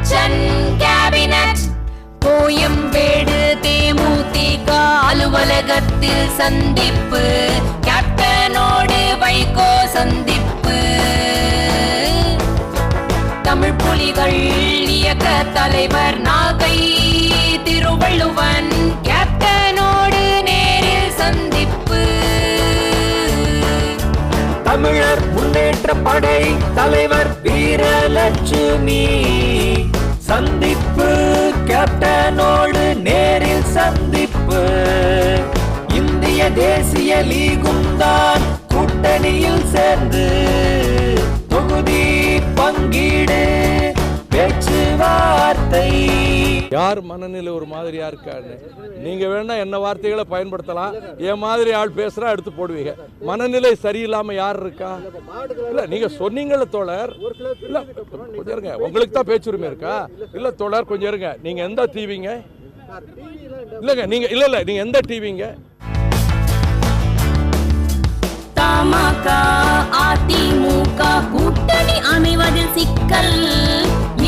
அச்சன் cabinet. Koyambedu தேமுதிக அலுவலகத்தில் சந்திப்பு. கேப்டனோடு வைகோ சந்திப்பு. தமிழ் புலிகள் இயக்க தலைவர் நாகை திருவள்ளுவன் கேப்டனோடு நேரில் சந்திப்பு. தமிழர் முன்னேற்ற படை தலைவர் வீரலட்சுமி சந்திப்பு. கேப்டனோடு நேரில் சந்திப்பு. இந்திய தேசிய லீகும் தான் கூட்டணியில் சேர்ந்து தொகுதி பங்கீடு பேச்சுவார்த்தை. யார் மனநிலை ஒரு மாதிரியா இருக்கான்னு நீங்க வேணா என்ன வார்த்தைகளை பயன்படுத்தலாம். என் மாதிரி ஆள் பேசுறா எடுத்து போடுவீங்க. மனநிலை சரியில்லாம யார் இருக்கா? இல்ல நீங்க சொன்னீங்கல்ல தோழர். இல்ல கொஞ்சம் இருங்க, உங்களுக்கு தான் பேச்சுரிமை இருக்கா? இல்ல தோழர் கொஞ்சம் இருங்க. நீங்க எந்த டிவிங்க? இல்லங்க நீங்க இல்ல நீங்க எந்த டிவிங்க? தமாக அதிமுக கூட்டணி அமைவதில் சிக்கல்.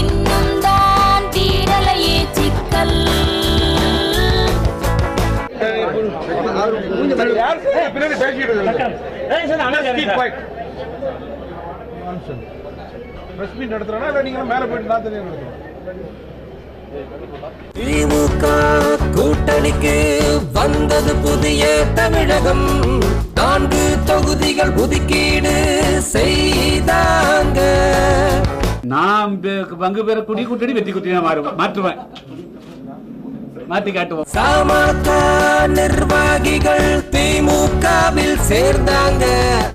இன்னும் தான் தீரலையே சிக்கல். திமுக கூட்டணிக்கு வந்தது புதிய தமிழகம். 4 தொகுதிகள் ஒதுக்கீடு செய்தாங்க. நான் பங்கு பெற குடி கூட்டணி வெற்றி கூட்டணி மாற்றுவேன், மாற்றி காட்டுவோம். சமக நிர்வாகிகள் திமுகவில் சேர்ந்தாங்க.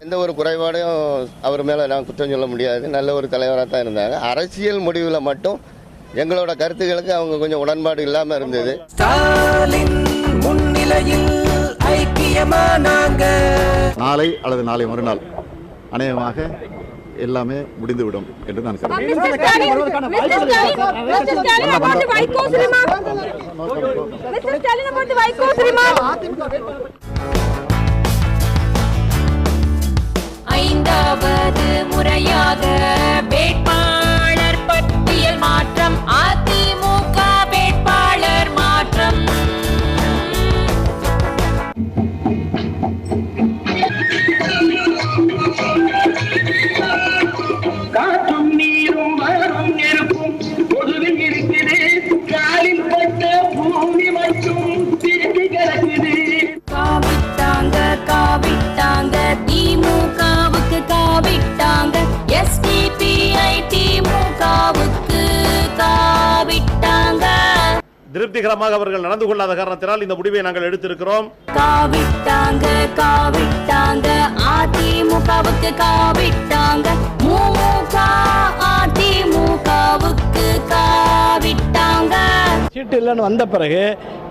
எந்த ஒரு குறைபாடையும் அவர் மேல நான் குற்றம் சொல்ல முடியாது. நல்ல ஒரு தலைவராக தான் இருந்தாங்க. அரசியல் முடிவில் மட்டும் எங்களோட கருத்துக்களுக்கு அவங்க கொஞ்சம் உடன்பாடு இல்லாம இருந்தது. ஸ்டாலின் முன்னிலையில் ஐக்கியமானாங்க. நாளை அல்லது நாளை மறுநாள் அநேகமாக எல்லாமே முடிந்துவிடும் என்று நான் ஐந்தாவது முறையாக வேட்பாளர் பட்டியல் மாற்றம். அதிமுக வேட்பாளர் மாற்றம். காற்றும் நீரும் மரம் நெருப்பும் பொதுவில் இருக்குது. காலில் பட்ட பூமி மட்டும் திருப்பி கிடக்குது. காவிட்டாங்க காவிட்டாங்க திமுகவுக்கு காவிட்டாங்க. எஸ்டிபிஐ திமுகவுக்கு காவிட்டாங்க. திருப்திகரமாக அவர்கள் நடந்து கொள்ளாத காரணத்தினால் இந்த முடிவை நாங்கள் எடுத்திருக்கிறோம். காவிட்டாங்க காவிட்டாங்க அதிமுகவுக்கு காவிட்டாங்க. முக அதிமுகவுக்கு காவிட்டாங்க. சீட்டு இல்லைன்னு வந்த பிறகு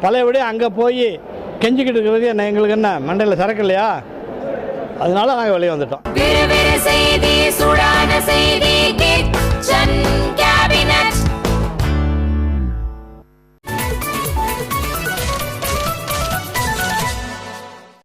பழையபடி அங்கே போய் கெஞ்சிக்கிட்டு இருக்கிறது என்ன, எங்களுக்கு என்ன மண்டையில் சரக்கு இல்லையா? அதனால நாங்கள் வெளியே வந்துட்டோம். வேறு வேறு செய்தி, சூடான செய்தி.